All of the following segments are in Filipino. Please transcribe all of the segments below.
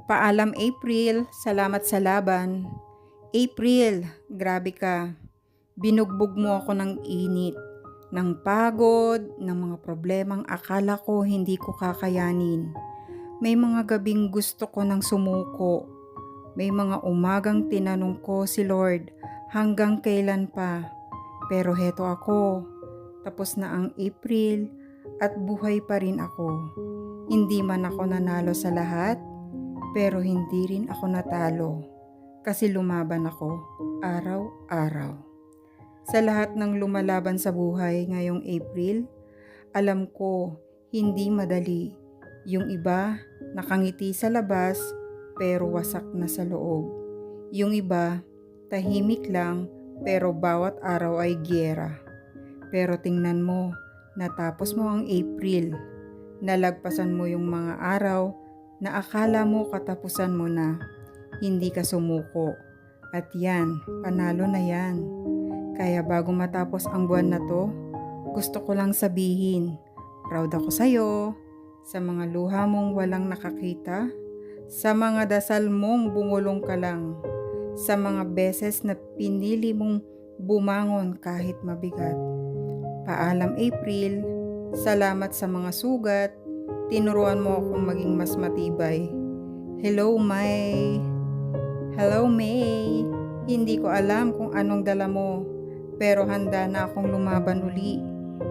Paalam April, salamat sa laban. April, grabe ka. Binugbog mo ako ng init, ng pagod, ng mga problemang akala ko hindi ko kakayanin. May mga gabing gusto ko ng sumuko. May mga umagang tinanong ko si Lord, hanggang kailan pa? Pero heto ako, tapos na ang April at buhay pa rin ako. Hindi man ako nanalo sa lahat, pero hindi rin ako natalo kasi lumaban ako araw-araw. Sa lahat ng lumalaban sa buhay ngayong April, alam ko hindi madali. Yung iba nakangiti sa labas pero wasak na sa loob. Yung iba tahimik lang pero bawat araw ay giyera. Pero tingnan mo, natapos mo ang April. Nalagpasan mo yung mga araw na akala mo katapusan mo na, hindi ka sumuko. At yan, panalo na yan. Kaya bago matapos ang buwan na to, gusto ko lang sabihin, proud ako sa'yo, sa mga luha mong walang nakakita, sa mga dasal mong bumulong ka lang, sa mga beses na pinili mong bumangon kahit mabigat. Paalam April, salamat sa mga sugat, tinuruan mo akong maging mas matibay. Hello May. Hindi ko alam kung anong dala mo, pero handa na akong lumaban uli.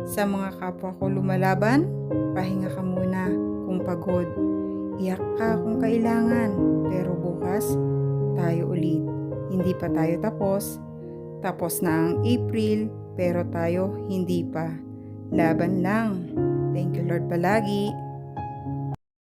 Sa mga kapwa ko lumalaban, pahinga ka muna kung pagod. Iyak ka kung kailangan, pero bukas tayo ulit. Hindi pa tayo tapos. Tapos na ang April, pero tayo hindi pa. Laban lang. Thank you Lord palagi.